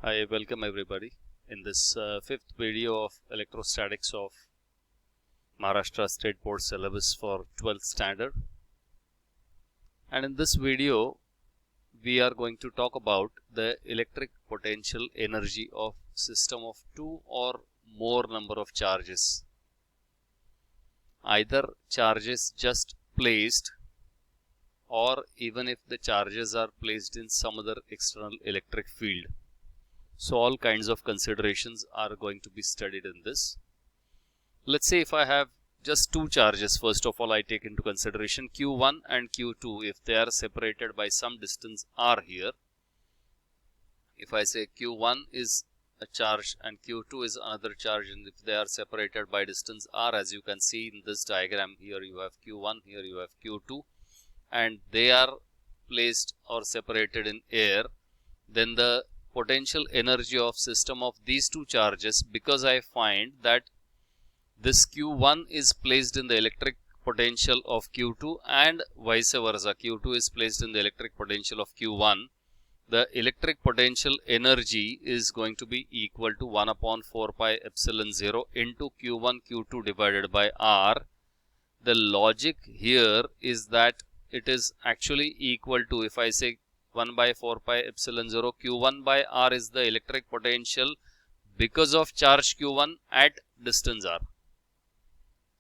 I welcome everybody in this fifth video of electrostatics of Maharashtra State Board syllabus for 12th standard. And in this video, we are going to talk about the electric potential energy of system of two or more number of charges. Either charges just placed or even if the charges are placed in some other external electric field. So all kinds of considerations are going to be studied in this. Let's say if I have just two charges, first of all I take into consideration Q1 and Q2 if they are separated by some distance r here. If I say Q1 is a charge and Q2 is another charge, and if they are separated by distance r, as you can see in this diagram, here you have Q1, here you have Q2, and they are placed or separated in air, then the potential energy of system of these two charges, because I find that this Q1 is placed in the electric potential of Q2 and vice versa, Q2 is placed in the electric potential of Q1, the electric potential energy is going to be equal to 1 upon 4 pi epsilon 0 into Q1 Q2 divided by R. The logic here is that it is actually equal to, if I say 1 by 4 pi epsilon 0, Q1 by R is the electric potential because of charge Q1 at distance R.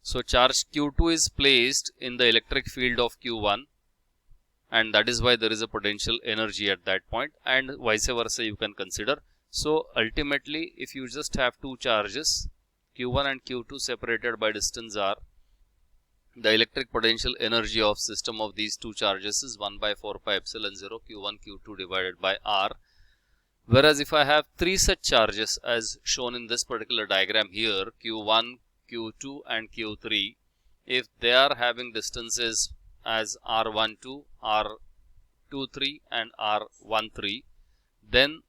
So charge Q2 is placed in the electric field of Q1, and that is why there is a potential energy at that point, and vice versa you can consider. So ultimately, if you just have two charges, Q1 and Q2 separated by distance R, the electric potential energy of system of these two charges is 1 by 4 pi epsilon 0 Q1 Q2 divided by R. Whereas if I have three such charges as shown in this particular diagram here, Q1, Q2 and Q3, if they are having distances as R12, R23 and R13, then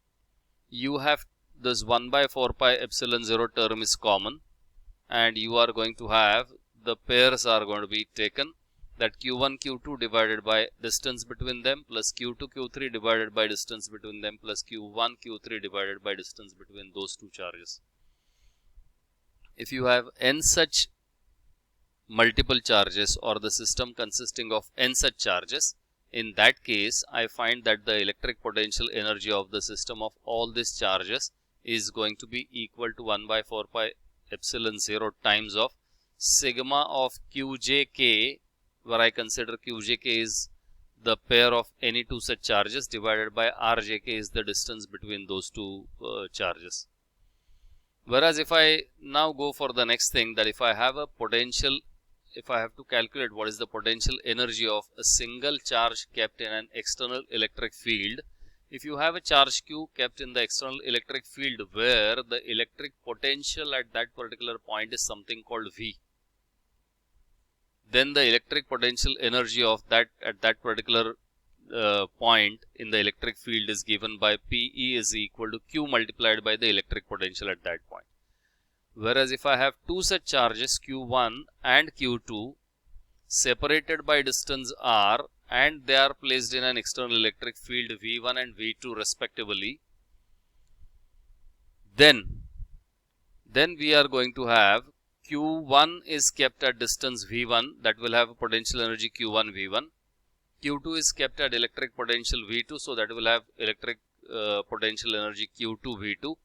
you have this 1 by 4 pi epsilon 0 term is common, and you are going to have the pairs are going to be taken, that Q1 Q2 divided by distance between them plus Q2 Q3 divided by distance between them plus Q1 Q3 divided by distance between those two charges. If you have n such multiple charges or the system consisting of n such charges, in that case I find that the electric potential energy of the system of all these charges is going to be equal to 1 by 4 pi epsilon 0 times of sigma of Qjk, where I consider Qjk is the pair of any two such charges, divided by Rjk is the distance between those two charges. Whereas if I now go for the next thing, that if I have a potential, if I have to calculate what is the potential energy of a single charge kept in an external electric field, if you have a charge Q kept in the external electric field where the electric potential at that particular point is something called V, then the electric potential energy of that at that particular point in the electric field is given by PE is equal to Q multiplied by the electric potential at that point. Whereas if I have two such charges Q1 and Q2 separated by distance R and they are placed in an external electric field V1 and V2 respectively, then we are going to have Q1 is kept at distance V1, that will have a potential energy Q1 V1. Q2 is kept at electric potential V2, so that will have electric potential energy Q2 V2.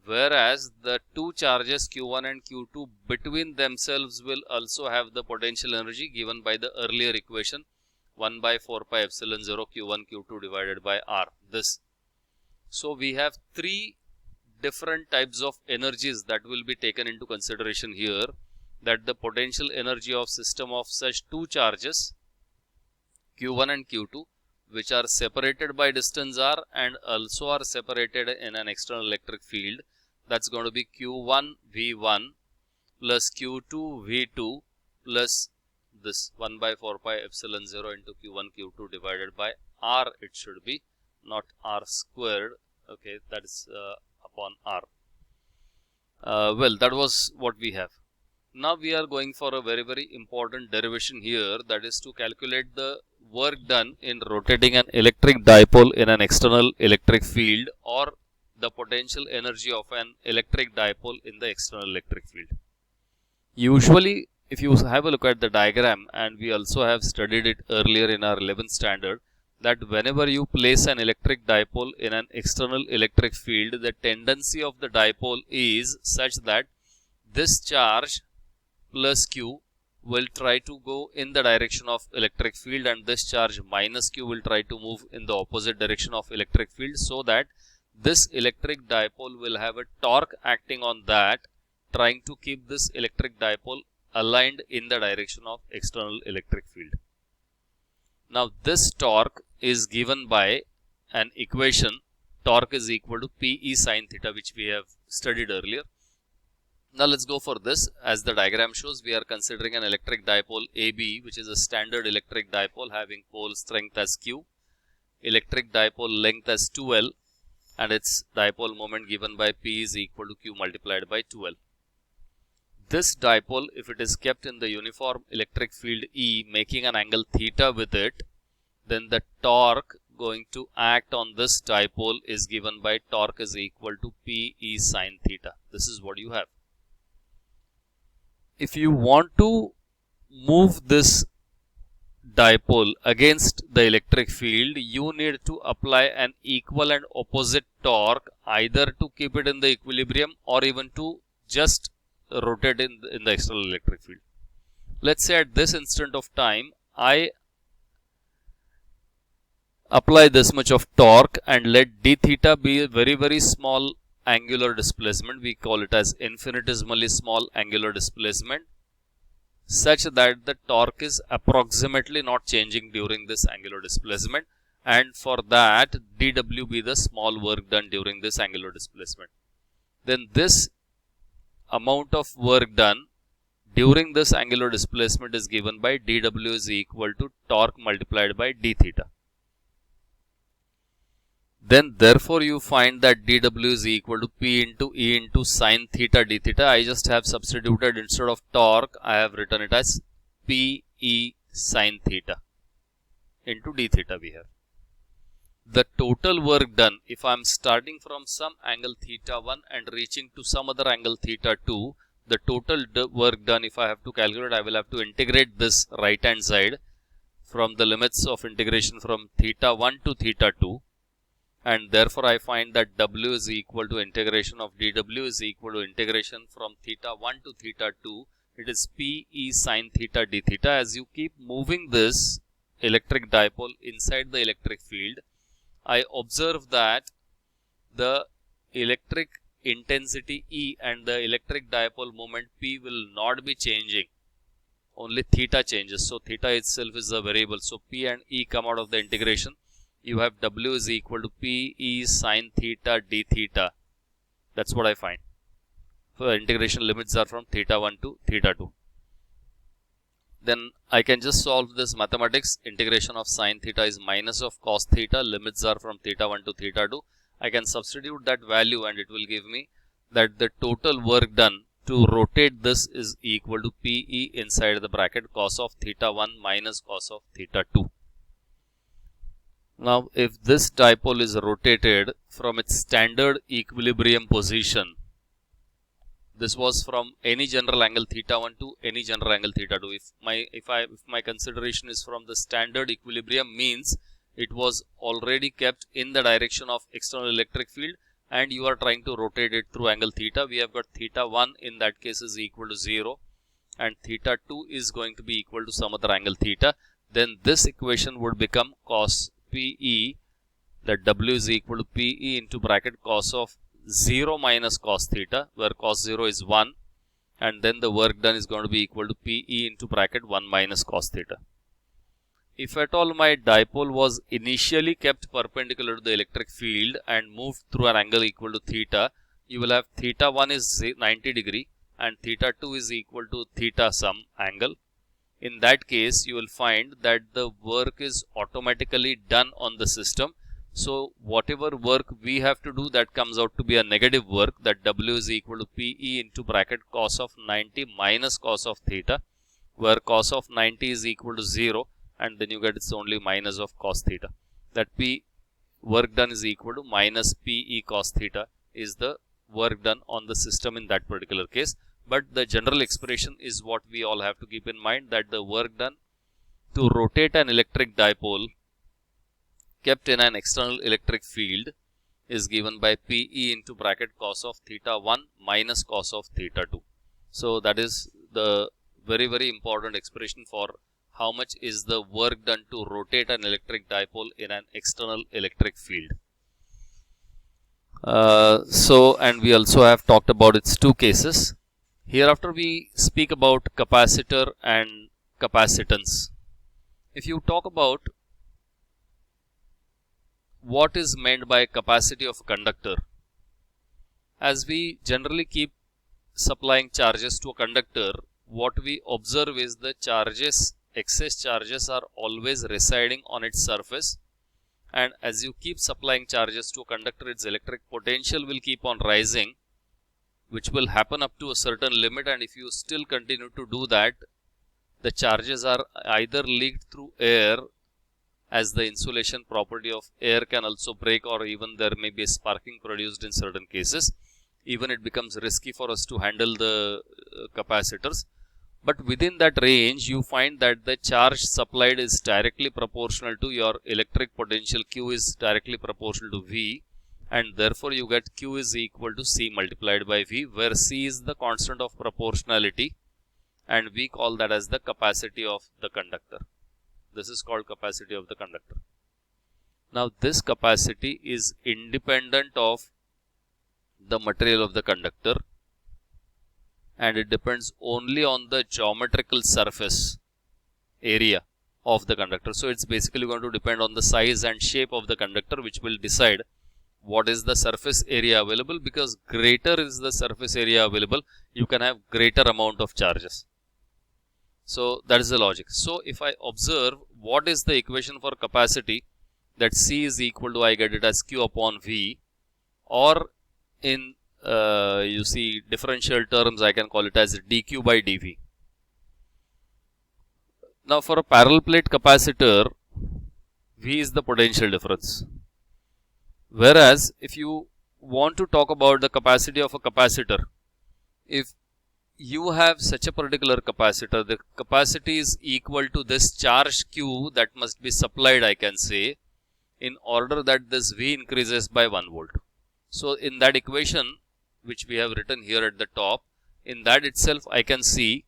Whereas the two charges Q1 and Q2 between themselves will also have the potential energy given by the earlier equation 1 by 4 pi epsilon 0 Q1 Q2 divided by R. This. So we have three different types of energies that will be taken into consideration here, that the potential energy of system of such two charges Q1 and Q2 which are separated by distance R and also are separated in an external electric field, that's going to be Q1 V1 plus Q2 V2 plus this 1 by 4 pi epsilon 0 into Q1 Q2 divided by R, it should be, not R squared, okay, that is upon R. Well, that was what we have. Now we are going for a very important derivation here, that is to calculate the work done in rotating an electric dipole in an external electric field or the potential energy of an electric dipole in the external electric field. Usually, if you have a look at the diagram, and we also have studied it earlier in our 11th standard, that whenever you place an electric dipole in an external electric field, the tendency of the dipole is such that this charge plus Q will try to go in the direction of electric field, and this charge minus Q will try to move in the opposite direction of electric field, so that this electric dipole will have a torque acting on that, trying to keep this electric dipole aligned in the direction of external electric field. Now this torque is given by an equation, torque is equal to Pe sin theta, which we have studied earlier. Now let's go for this. As the diagram shows, we are considering an electric dipole AB, which is a standard electric dipole having pole strength as Q, electric dipole length as 2L, and its dipole moment given by P is equal to Q multiplied by 2L. This dipole, if it is kept in the uniform electric field E, making an angle theta with it, then the torque going to act on this dipole is given by torque is equal to Pe sin theta. This is what you have. If you want to move this dipole against the electric field, you need to apply an equal and opposite torque, either to keep it in the equilibrium or even to just rotate in the external electric field. Let's say at this instant of time, I apply this much of torque and let d theta be a very small angular displacement. We call it as infinitesimally small angular displacement, such that the torque is approximately not changing during this angular displacement, and for that dw be the small work done during this angular displacement. Then this amount of work done during this angular displacement is given by dw is equal to torque multiplied by d theta. Then therefore you find that dw is equal to P into E into sin theta d theta. I just have substituted, instead of torque, I have written it as P E sin theta into d theta we have. The total work done, if I am starting from some angle theta 1 and reaching to some other angle theta 2, the total work done, if I have to calculate, I will have to integrate this right hand side from the limits of integration from theta 1 to theta 2. And therefore I find that W is equal to integration of dW is equal to integration from theta 1 to theta 2. It is P E sin theta d theta. As you keep moving this electric dipole inside the electric field, I observe that the electric intensity E and the electric dipole moment P will not be changing. Only theta changes. So theta itself is a variable. So P and E come out of the integration. You have W is equal to P E sin theta d theta. That's what I find. So the integration limits are from theta 1 to theta 2. Then I can just solve this mathematics. Integration of sin theta is minus of cos theta. Limits are from theta 1 to theta 2. I can substitute that value and it will give me that the total work done to rotate this is equal to Pe inside the bracket cos of theta 1 minus cos of theta 2. Now, if this dipole is rotated from its standard equilibrium position, this was from any general angle theta 1 to any general angle theta 2. If my consideration is from the standard equilibrium, means it was already kept in the direction of external electric field and you are trying to rotate it through angle theta. We have got theta 1 in that case is equal to 0 and theta 2 is going to be equal to some other angle theta. Then this equation would become cos Pe, that W is equal to Pe into bracket cos of 0 minus cos theta, where cos 0 is 1, and then the work done is going to be equal to Pe into bracket 1 minus cos theta. If at all my dipole was initially kept perpendicular to the electric field and moved through an angle equal to theta, you will have theta 1 is 90 degree and theta 2 is equal to theta some angle. In that case, you will find that the work is automatically done on the system. So, whatever work we have to do, that comes out to be a negative work, that W is equal to Pe into bracket cos of 90 minus cos of theta, where cos of 90 is equal to 0 and then you get it's only minus of cos theta. That P work done is equal to minus Pe cos theta is the work done on the system in that particular case. But the general expression is what we all have to keep in mind, that the work done to rotate an electric dipole kept in an external electric field is given by PE into bracket cos of theta 1 minus cos of theta 2. So that is the very important expression for how much is the work done to rotate an electric dipole in an external electric field. And we also have talked about its two cases. Hereafter we speak about capacitor and capacitance. If you talk about what is meant by capacity of a conductor, as we generally keep supplying charges to a conductor, what we observe is the charges, excess charges are always residing on its surface, and as you keep supplying charges to a conductor, its electric potential will keep on rising, which will happen up to a certain limit, and if you still continue to do that, the charges are either leaked through air, as the insulation property of air can also break, or even there may be a sparking produced in certain cases. Even it becomes risky for us to handle the capacitors. But within that range, you find that the charge supplied is directly proportional to your electric potential. Q is directly proportional to V, and therefore you get Q is equal to C multiplied by V, where C is the constant of proportionality, and we call that as the capacity of the conductor. This is called capacity of the conductor. Now this capacity is independent of the material of the conductor, and it depends only on the geometrical surface area of the conductor. So it's basically going to depend on the size and shape of the conductor, which will decide what is the surface area available, because greater is the surface area available, you can have greater amount of charges. So that is the logic. So if I observe what is the equation for capacity, that C is equal to, I get it as Q upon V, or in you see differential terms, I can call it as dQ by dV. Now for a parallel plate capacitor, V is the potential difference. Whereas if you want to talk about the capacity of a capacitor, if you have such a particular capacitor, the capacity is equal to this charge Q that must be supplied, I can say, in order that this V increases by 1 volt. So in that equation, which we have written here at the top, in that itself I can see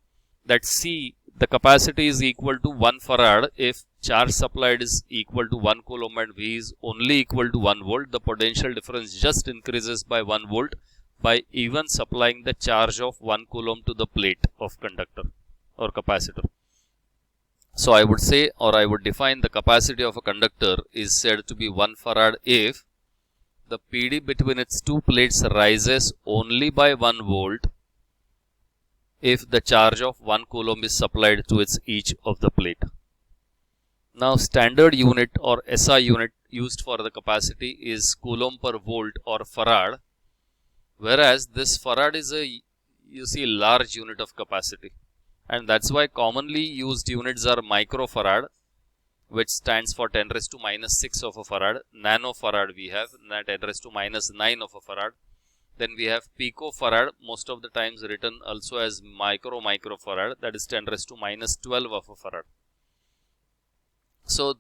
that C, the capacity is equal to 1 farad if charge supplied is equal to 1 coulomb and V is only equal to 1 volt. The potential difference just increases by 1 volt by even supplying the charge of 1 coulomb to the plate of conductor or capacitor. So I would say, or I would define, the capacity of a conductor is said to be 1 farad if the PD between its two plates rises only by 1 volt if the charge of 1 coulomb is supplied to each of the plate. Now standard unit or SI unit used for the capacity is coulomb per volt or farad, whereas this farad is a, you see, large unit of capacity, and that's why commonly used units are microfarad, which stands for 10 raised to minus 6 of a farad. Nanofarad we have 10 raised to minus 9 of a farad. Then we have picofarad, most of the times written also as microfarad, that is 10 raised to minus 12 of a farad. So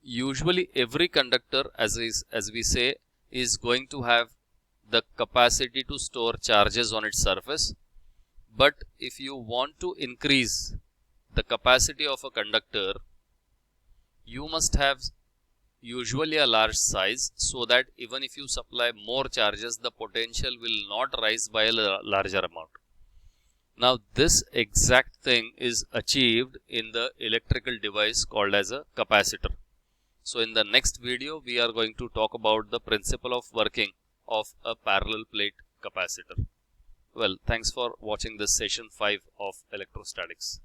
usually every conductor, as we say, is going to have the capacity to store charges on its surface. But if you want to increase the capacity of a conductor, you must have usually a large size, so that even if you supply more charges, the potential will not rise by a larger amount. Now this exact thing is achieved in the electrical device called as a capacitor. So in the next video, we are going to talk about the principle of working of a parallel plate capacitor. Well, thanks for watching this session 5 of electrostatics.